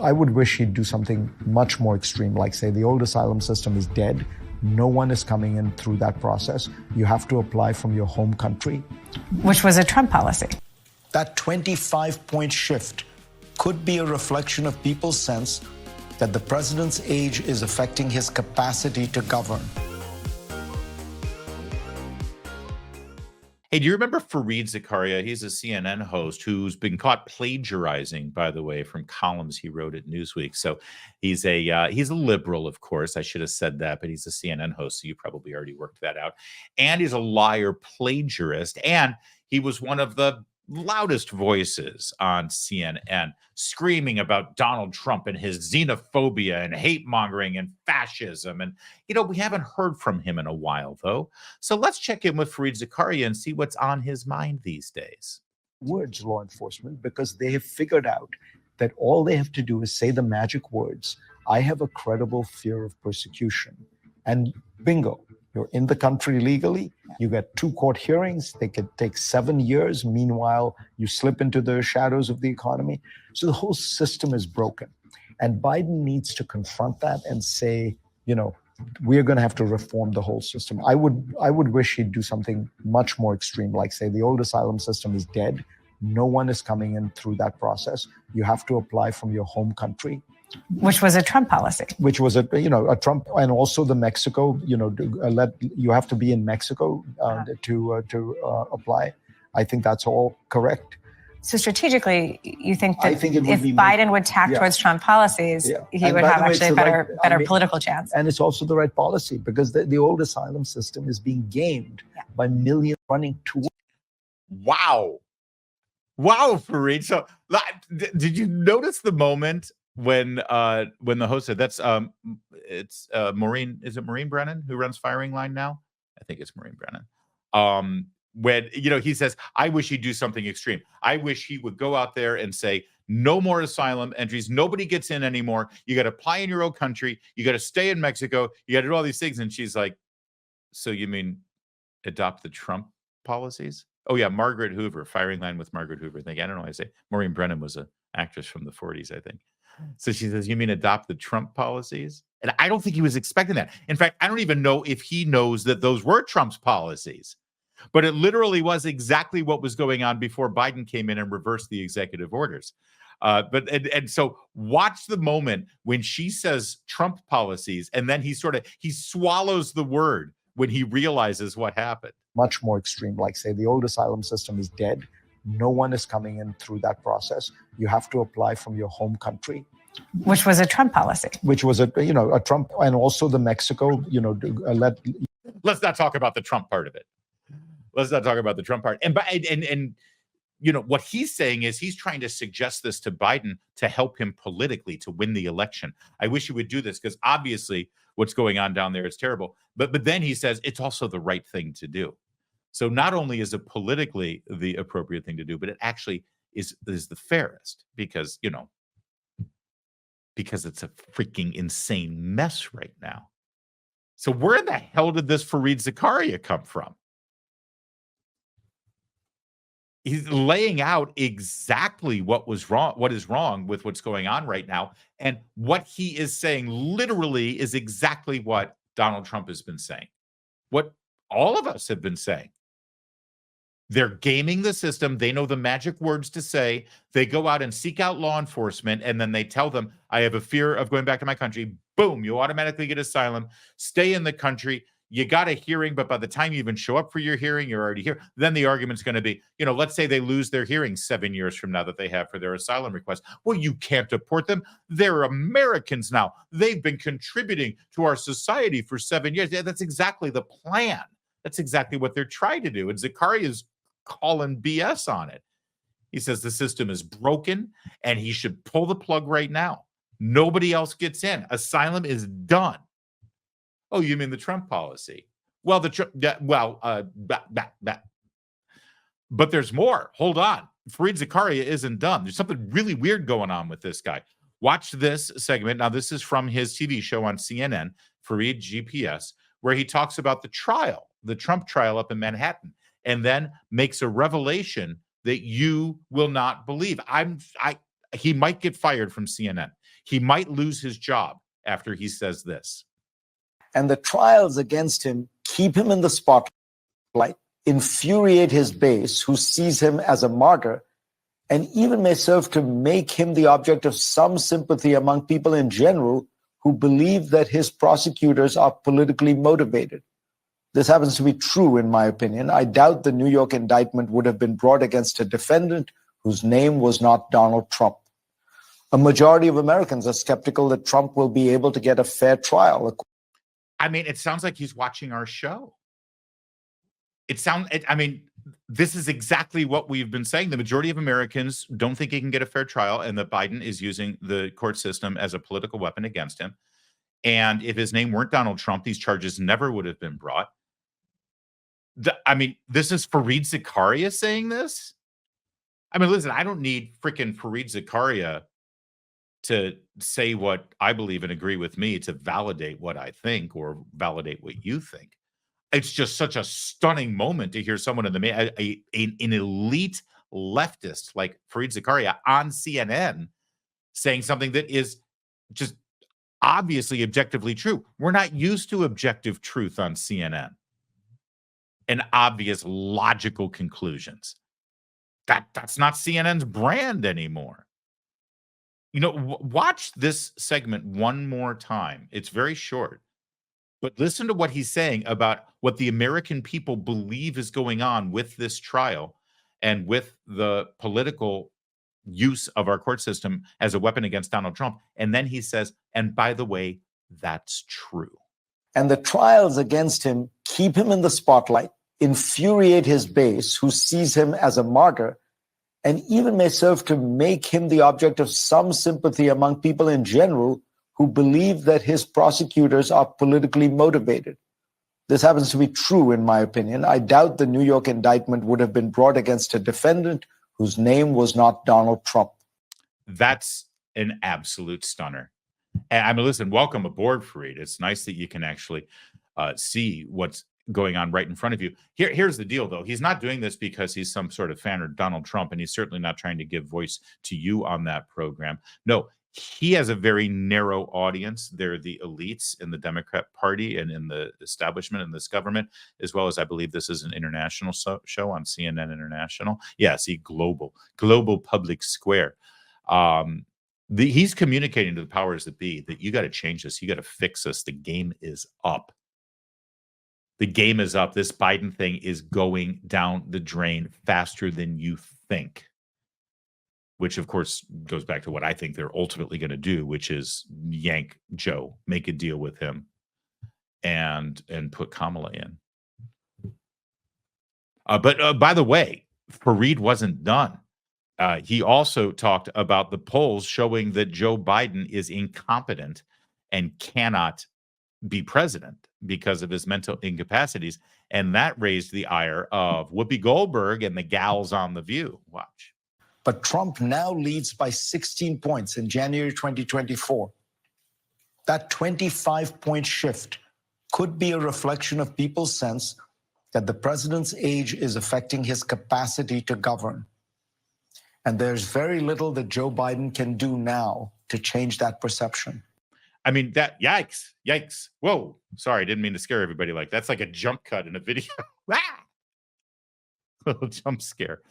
I would wish he'd do something much more extreme, like say the old asylum system is dead. No one is coming in through that process. You have to apply from your home country. Which was a Trump policy. That 25-point shift could be a reflection of people's sense that the president's age is affecting his capacity to govern. Hey, do you remember Fareed Zakaria? He's a CNN host who's been caught plagiarizing, by the way, from columns he wrote at Newsweek. So he's a liberal, of course. I should have said that, but he's a CNN host, so you probably already worked that out. And he's a liar plagiarist, and he was one of the loudest voices on CNN, screaming about Donald Trump and his xenophobia and hate mongering and fascism. And, we haven't heard from him in a while, though. So let's check in with Fareed Zakaria and see what's on his mind these days. Words, law enforcement, because they have figured out that all they have to do is say the magic words, I have a credible fear of persecution. And bingo. You're in the country legally, you get 2 court hearings, they could take 7 years. Meanwhile, you slip into the shadows of the economy. So the whole system is broken. And Biden needs to confront that and say, we're going to have to reform the whole system. I would wish he'd do something much more extreme, like say the old asylum system is dead. No one is coming in through that process. You have to apply from your home country. Which was a Trump policy. Which was a Trump, and also the Mexico. You have to be in Mexico to apply. I think that's all correct. So strategically, you think that if Biden would tack towards Trump policies, he would have actually a better political chance. And it's also the right policy because the old asylum system is being gamed by millions running to. Wow, Fareed. So, did you notice the moment when the host said it's Maureen? Is it Maureen Brennan who runs Firing Line now? I think it's Maureen Brennan. When he says, I wish he'd do something extreme. I wish he would go out there and say, no more asylum entries. Nobody gets in anymore. You got to apply in your own country. You got to stay in Mexico. You got to do all these things. And she's like, so you mean adopt the Trump policies? Oh, yeah. Margaret Hoover, Firing Line with Margaret Hoover. I don't know why I say Maureen Brennan was an actress from the 40s, I think. So she says, you mean adopt the Trump policies? And I don't think he was expecting that. In fact, I don't even know if he knows that those were Trump's policies. But it literally was exactly what was going on before Biden came in and reversed the executive orders. So watch the moment when she says Trump policies, and then he swallows the word when he realizes what happened. Much more extreme, like say the old asylum system is dead. No one is coming in through that process. You have to apply from your home country. Which was a Trump policy. Which was a Trump, and also the Mexico, Let's not talk about the Trump part of it. Let's not talk about the Trump part. And what he's saying is he's trying to suggest this to Biden to help him politically to win the election. I wish he would do this because obviously what's going on down there is terrible. But then he says it's also the right thing to do. So not only is it politically the appropriate thing to do, but it actually is the fairest because it's a freaking insane mess right now. So where the hell did this Fareed Zakaria come from? He's laying out exactly what is wrong with what's going on right now. And what he is saying literally is exactly what Donald Trump has been saying, what all of us have been saying. They're gaming the system. They know the magic words to say. They go out and seek out law enforcement, and then they tell them, I have a fear of going back to my country. Boom, you automatically get asylum. Stay in the country. You got a hearing, but by the time you even show up for your hearing, you're already here. Then the argument's going to be, let's say they lose their hearing 7 years from now that they have for their asylum request. Well, you can't deport them. They're Americans now. They've been contributing to our society for 7 years. Yeah, that's exactly the plan. That's exactly what they're trying to do. And Zakaria is calling BS on it. He says the system is broken and he should pull the plug right now. Nobody else gets in. Asylum is done. Oh, you mean the Trump policy? Well, but there's more. Hold on. Fareed Zakaria isn't done. There's something really weird going on with this guy. Watch this segment. Now, this is from his TV show on CNN, Fareed GPS, where he talks about the Trump trial up in Manhattan, and then makes a revelation that you will not believe. he might get fired from CNN. He might lose his job after he says this. And the trials against him keep him in the spotlight, infuriate his base, who sees him as a martyr, and even may serve to make him the object of some sympathy among people in general who believe that his prosecutors are politically motivated. This happens to be true, in my opinion. I doubt the New York indictment would have been brought against a defendant whose name was not Donald Trump. A majority of Americans are skeptical that Trump will be able to get a fair trial. I mean, it sounds like he's watching our show. This is exactly what we've been saying. The majority of Americans don't think he can get a fair trial, and that Biden is using the court system as a political weapon against him. And if his name weren't Donald Trump, these charges never would have been brought. This is Fareed Zakaria saying this? I mean, listen, I don't need freaking Fareed Zakaria to say what I believe and agree with me to validate what I think or validate what you think. It's just such a stunning moment to hear someone in the an elite leftist like Fareed Zakaria on CNN saying something that is just obviously objectively true. We're not used to objective truth on CNN and obvious logical conclusions. That's not CNN's brand anymore. Watch this segment one more time. It's very short. But listen to what he's saying about what the American people believe is going on with this trial and with the political use of our court system as a weapon against Donald Trump. And then he says, and by the way, that's true. And the trials against him keep him in the spotlight, infuriate his base, who sees him as a martyr, and even may serve to make him the object of some sympathy among people in general who believe that his prosecutors are politically motivated. This happens to be true, in my opinion. I doubt the New York indictment would have been brought against a defendant whose name was not Donald Trump. That's an absolute stunner. And listen, welcome aboard, Fareed. It's nice that you can actually see what's going on right in front of you. Here's the deal, though. He's not doing this because he's some sort of fan of Donald Trump, and he's certainly not trying to give voice to you on that program. No, he has a very narrow audience. They're the elites in the Democrat Party and in the establishment in this government, as well as I believe this is an international show on CNN International. Yeah, see, global public square. He's communicating to the powers that be that you got to change this. You got to fix this. The game is up. The game is up. This Biden thing is going down the drain faster than you think, which, of course, goes back to what I think they're ultimately going to do, which is yank Joe, make a deal with him, and put Kamala in. But by the way, Fareed wasn't done. He also talked about the polls showing that Joe Biden is incompetent and cannot be president because of his mental incapacities. And that raised the ire of Whoopi Goldberg and the gals on The View. Watch. But Trump now leads by 16 points in January 2024. That 25-point shift could be a reflection of people's sense that the president's age is affecting his capacity to govern. And there's very little that Joe Biden can do now to change that perception. I mean, yikes. Whoa, sorry, I didn't mean to scare everybody like that. That's like a jump cut in a video. Little jump scare.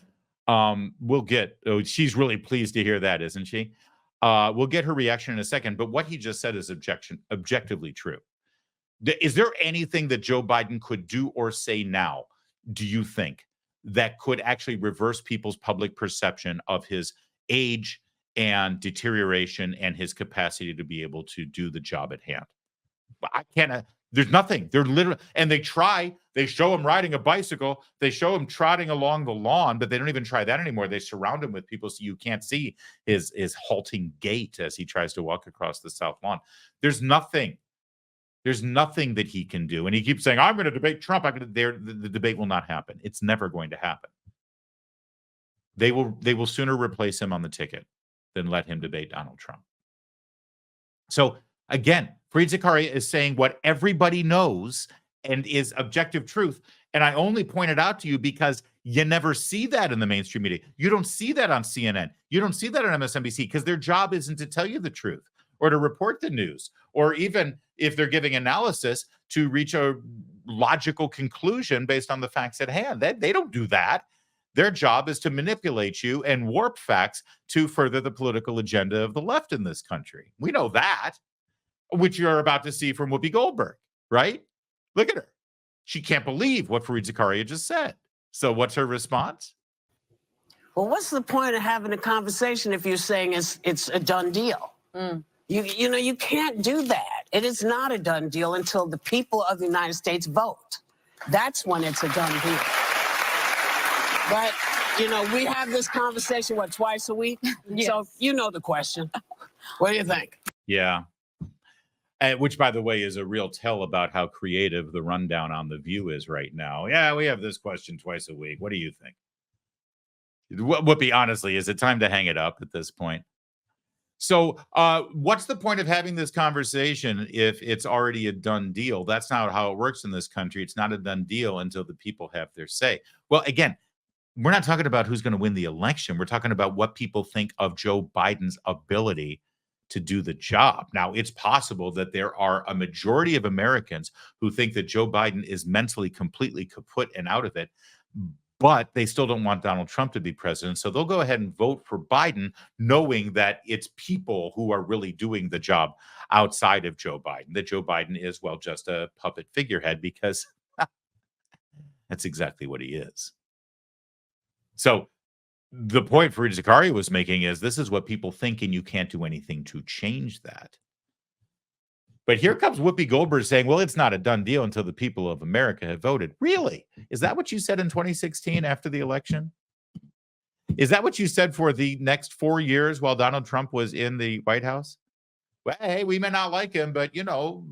She's really pleased to hear that, isn't she? We'll get her reaction in a second, but what he just said is objectively true. Is there anything that Joe Biden could do or say now, do you think, that could actually reverse people's public perception of his age and deterioration and his capacity to be able to do the job at hand? I can't. There's nothing. They're literally, and they show him riding a bicycle. They show him trotting along the lawn, but they don't even try that anymore. They surround him with people so you can't see his halting gait as he tries to walk across the South Lawn. There's nothing that he can do. And he keeps saying, I'm going to debate Trump. The debate will not happen. It's never going to happen. They will sooner replace him on the ticket than let him debate Donald Trump. So again, Fareed Zakaria is saying what everybody knows and is objective truth. And I only point it out to you because You never see that in the mainstream media. You don't see that on CNN. You don't see that on MSNBC because their job isn't to tell you the truth or to report the news, or even if they're giving analysis, to reach a logical conclusion based on the facts at hand. They don't do that. Their job is to manipulate you and warp facts to further the political agenda of the left in this country. We know that, which you're about to see from Whoopi Goldberg, right? Look at her. She can't believe what Fareed Zakaria just said. So what's her response? Well, what's the point of having a conversation if you're saying it's a done deal? You know, you can't do that. It is not a done deal until the people of the United States vote. That's when it's a done deal. But, you know, we have this conversation, what, twice a week? Yes. So you know the question. What do you think? Yeah. Which, by the way, is a real tell about how creative the rundown on The View is right now. Yeah, we have this question twice a week. What do you think? Whoopi, honestly, is it time to hang it up at this point? So what's the point of having this conversation if it's already a done deal? That's not how it works in this country. It's not a done deal until the people have their say. Well, again, we're not talking about who's going to win the election. We're talking about what people think of Joe Biden's ability to do the job. Now, it's possible that there are a majority of Americans who think that Joe Biden is mentally completely kaput and out of it, but they still don't want Donald Trump to be president. So they'll go ahead and vote for Biden, knowing that it's people who are really doing the job outside of Joe Biden, that Joe Biden is, well, just a puppet figurehead, because that's exactly what he is. So the point Fareed Zakaria was making is this is what people think, and you can't do anything to change that. But here comes Whoopi Goldberg saying, well, it's not a done deal until the people of America have voted. Really? Is that what you said in 2016 after the election? Is that what you said for the next 4 years while Donald Trump was in the White House? Well, hey, we may not like him, but, you know,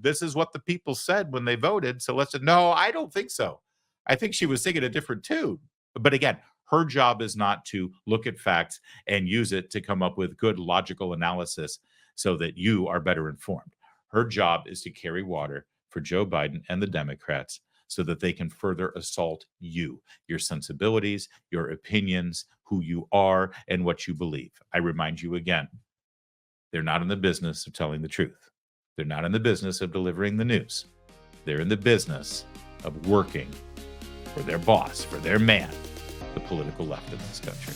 this is what the people said when they voted. So let's say, no, I don't think so. I think she was singing a different tune. But again, her job is not to look at facts and use it to come up with good logical analysis so that you are better informed. Her job is to carry water for Joe Biden and the Democrats so that they can further assault you, your sensibilities, your opinions, who you are, and what you believe. I remind you again, they're not in the business of telling the truth. They're not in the business of delivering the news. They're in the business of working for their boss, for their man, the political left in this country.